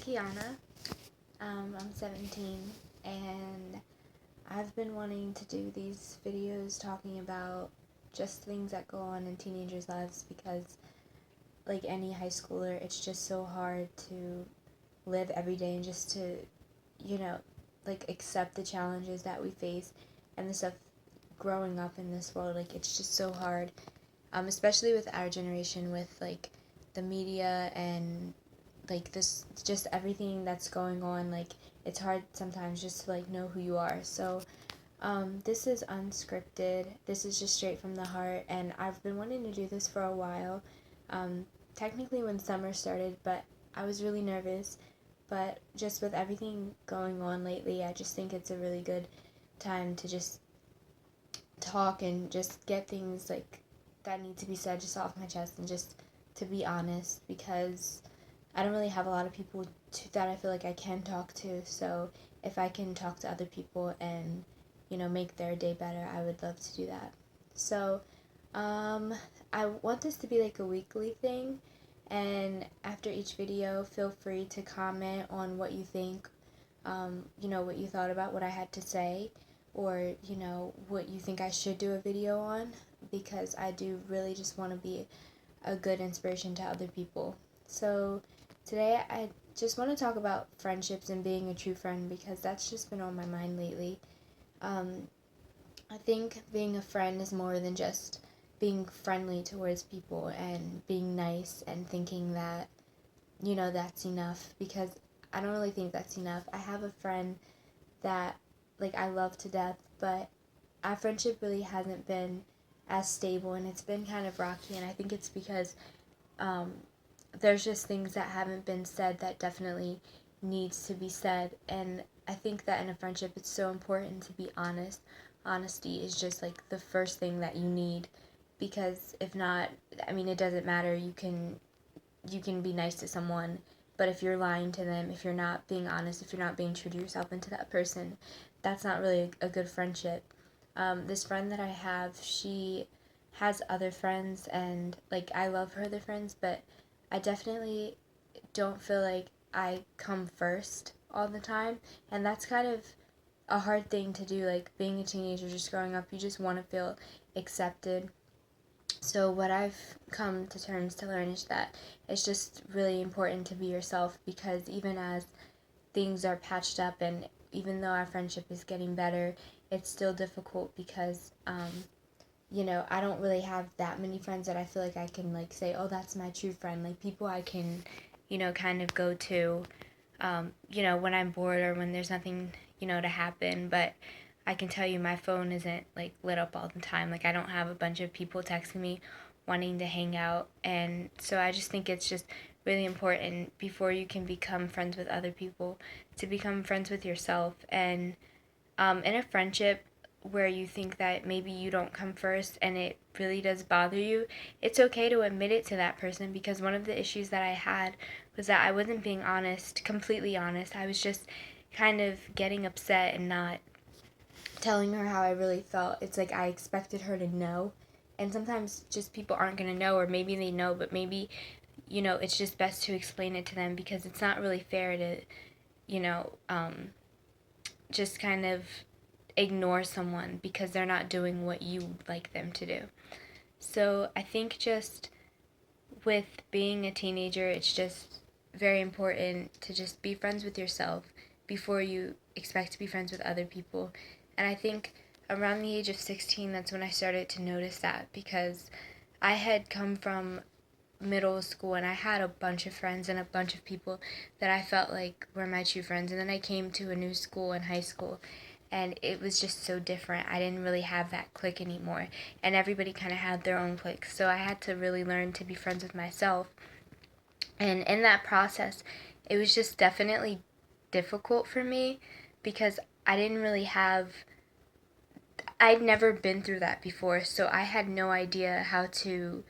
Kiana. I'm 17, and I've been wanting to do these videos talking about just things that go on in teenagers' lives because, like any high schooler, it's just so hard to live every day and just to, you know, accept the challenges that we face and the stuff growing up in this world. Like, it's just so hard, especially with our generation, with the media and this, just everything that's going on. Like, it's hard sometimes just to know who you are. So this is unscripted, this is just straight from the heart, and I've been wanting to do this for a while, technically when summer started, but I was really nervous. But just with everything going on lately, I just think it's a really good time to just talk and just get things that need to be said just off my chest, and just to be honest, because I don't really have a lot of people that I feel like I can talk to. So if I can talk to other people and, make their day better, I would love to do that. So I want this to be like a weekly thing. And after each video, feel free to comment on what you think, what you thought about what I had to say, or, what you think I should do a video on, because I do really just want to be a good inspiration to other people. So today I just want to talk about friendships and being a true friend, because that's just been on my mind lately. I think being a friend is more than just being friendly towards people and being nice and thinking that, that's enough, because I don't really think that's enough. I have a friend that, I love to death, but our friendship really hasn't been as stable, and it's been kind of rocky, and I think it's because there's just things that haven't been said that definitely needs to be said. And I think that in a friendship, it's so important to be honest. Honesty is just the first thing that you need, because if not, it doesn't matter. You can be nice to someone, but if you're lying to them, if you're not being honest, if you're not being true to yourself and to that person, that's not really a good friendship. This friend that I have, she has other friends, and I love her other friends, but I definitely don't feel like I come first all the time, and that's kind of a hard thing to do. Being a teenager, just growing up, you just want to feel accepted. So what I've come to terms to learn is that it's just really important to be yourself, because even as things are patched up, and even though our friendship is getting better, it's still difficult, because I don't really have that many friends that I feel like I can say, oh, that's my true friend. People I can, kind of go to, when I'm bored or when there's nothing, to happen. But I can tell you my phone isn't lit up all the time. I don't have a bunch of people texting me wanting to hang out. And so I just think it's just really important, before you can become friends with other people, to become friends with yourself. And in a friendship where you think that maybe you don't come first and it really does bother you, it's okay to admit it to that person, because one of the issues that I had was that I wasn't being honest, completely honest. I was just kind of getting upset and not telling her how I really felt. It's I expected her to know, and sometimes just people aren't going to know, or maybe they know, but maybe, it's just best to explain it to them, because it's not really fair to, just kind of ignore someone because they're not doing what you would like them to do. So I think just with being a teenager, it's just very important to just be friends with yourself before you expect to be friends with other people. And I think around the age of 16, that's when I started to notice that, because I had come from middle school and I had a bunch of friends and a bunch of people that I felt like were my true friends. And then I came to a new school in high school, and it was just so different. I didn't really have that clique anymore, and everybody kind of had their own clique. So I had to really learn to be friends with myself. And in that process, it was just definitely difficult for me, because I didn't really have, I'd never been through that before, so I had no idea how to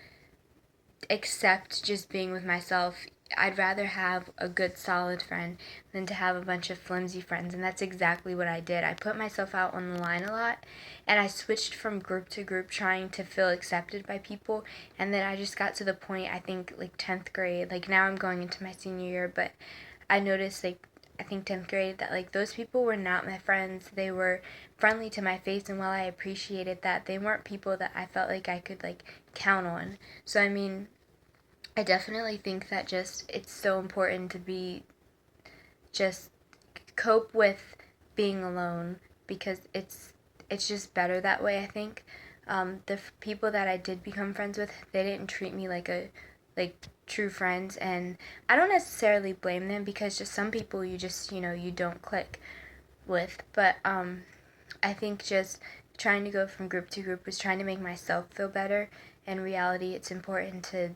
accept just being with myself. I'd rather have a good solid friend than to have a bunch of flimsy friends, and that's exactly what I did. I put myself out on the line a lot, and I switched from group to group trying to feel accepted by people. And then I just got to the point, I think 10th grade, now I'm going into my senior year, but I noticed, like, I think 10th grade, that, like, those people were not my friends. They were friendly to my face, and while I appreciated that, they weren't people that I felt like I could, like, count on. So, I mean, I definitely think that just it's so important to be just cope with being alone, because it's just better that way, I think. The people that I did become friends with, they didn't treat me like true friends, and I don't necessarily blame them, because just some people you just, you don't click with. But I think just trying to go from group to group was trying to make myself feel better. In reality, it's important to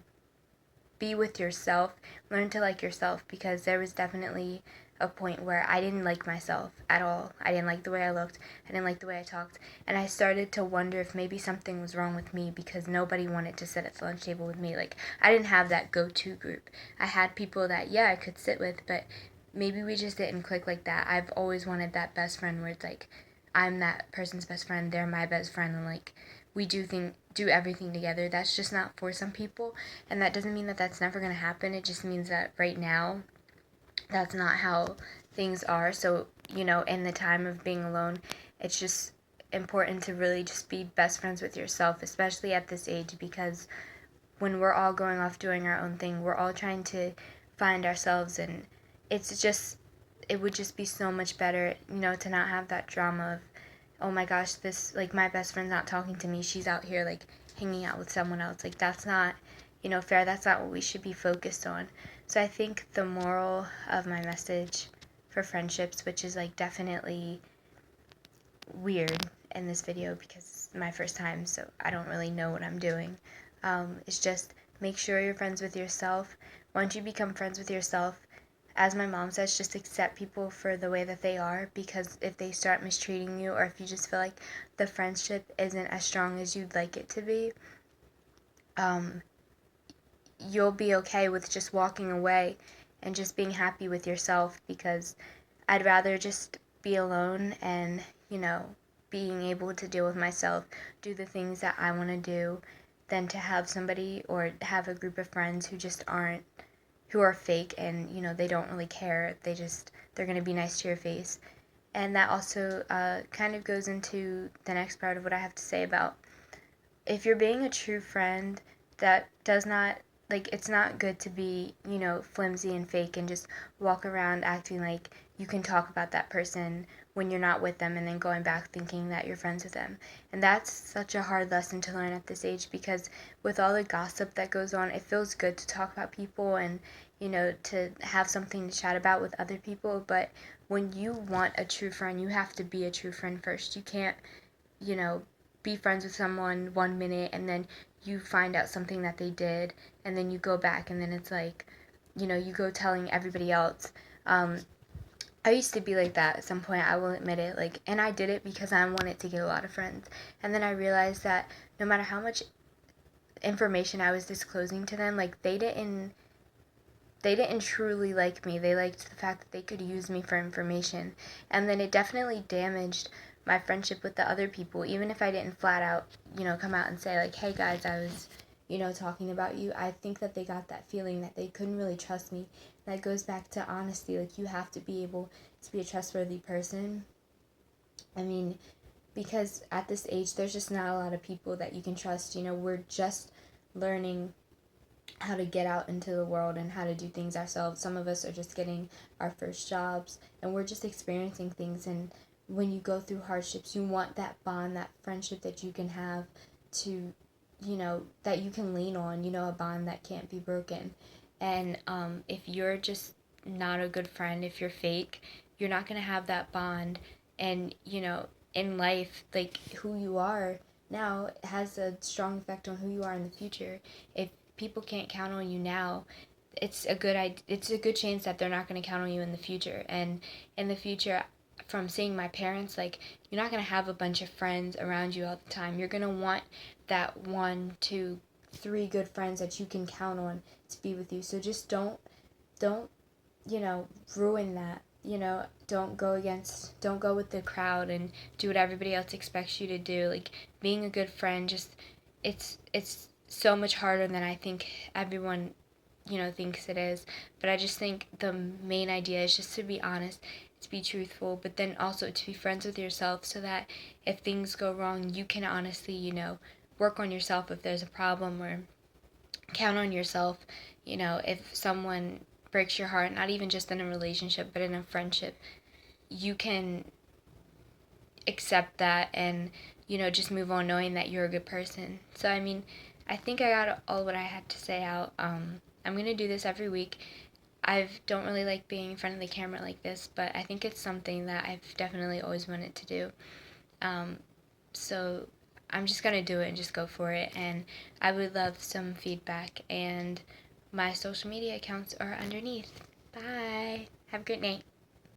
be with yourself, learn to like yourself, because there was definitely a point where I didn't like myself at all. I didn't like the way I looked. I didn't like the way I talked. And I started to wonder if maybe something was wrong with me, because nobody wanted to sit at the lunch table with me. Like, I didn't have that go-to group. I had people that, yeah, I could sit with, but maybe we just didn't click like that. I've always wanted that best friend where it's like, I'm that person's best friend, they're my best friend, and like, we do everything together. That's just not for some people, and that doesn't mean that that's never going to happen. It just means that right now that's not how things are. So, in the time of being alone, it's just important to really just be best friends with yourself, especially at this age, because when we're all going off doing our own thing, we're all trying to find ourselves, and it would just be so much better, to not have that drama of, oh my gosh, this, like, my best friend's not talking to me, she's out here, like, hanging out with someone else. Like, that's not, fair. That's not what we should be focused on. So I think the moral of my message for friendships, which is, like, definitely weird in this video because it's my first time, so I don't really know what I'm doing, is just make sure you're friends with yourself. Once you become friends with yourself, as my mom says, just accept people for the way that they are, because if they start mistreating you, or if you just feel like the friendship isn't as strong as you'd like it to be, you'll be okay with just walking away and just being happy with yourself, because I'd rather just be alone and, being able to deal with myself, do the things that I want to do, than to have somebody or have a group of friends who just aren't, who are fake, and, they don't really care. They're going to be nice to your face. And that also kind of goes into the next part of what I have to say about, if you're being a true friend, that does not, like, it's not good to be, flimsy and fake and just walk around acting like you can talk about that person when you're not with them, and then going back thinking that you're friends with them. And that's such a hard lesson to learn at this age, because with all the gossip that goes on, it feels good to talk about people and, to have something to chat about with other people. But when you want a true friend, you have to be a true friend first. You can't, you know, be friends with someone 1 minute and then you find out something that they did, and then you go back and then it's like, you go telling everybody else. I used to be like that at some point, I will admit it, like, and I did it because I wanted to get a lot of friends. And then I realized that no matter how much information I was disclosing to them, like, they didn't truly like me. They liked the fact that they could use me for information. And then it definitely damaged my friendship with the other people. Even if I didn't flat out, come out and say, like, hey guys, I was, talking about you. I think that they got that feeling that they couldn't really trust me. That goes back to honesty. Like, you have to be able to be a trustworthy person. I mean, because at this age, there's just not a lot of people that you can trust. We're just learning how to get out into the world and how to do things ourselves. Some of us are just getting our first jobs, and we're just experiencing things. And when you go through hardships, you want that bond, that friendship that you can have to, that you can lean on, a bond that can't be broken. And if you're just not a good friend, if you're fake, you're not going to have that bond. And, in life, like, who you are now has a strong effect on who you are in the future. If people can't count on you now, it's a good chance that they're not going to count on you in the future. And in the future, from seeing my parents, like, you're not going to have a bunch of friends around you all the time. You're going to want that 1, 2, 3 good friends that you can count on to be with you. So just don't ruin that. Don't go with the crowd and do what everybody else expects you to do. Like, being a good friend, just, it's so much harder than I think everyone, thinks it is. But I just think the main idea is just to be honest, to be truthful, but then also to be friends with yourself, so that if things go wrong, you can honestly, work on yourself if there's a problem, or count on yourself, if someone breaks your heart, not even just in a relationship, but in a friendship, you can accept that and, just move on knowing that you're a good person. So, I mean, I think I got all what I had to say out. I'm going to do this every week. I don't really like being in front of the camera like this, but I think it's something that I've definitely always wanted to do. So I'm just going to do it and just go for it. And I would love some feedback. And my social media accounts are underneath. Bye. Have a great night.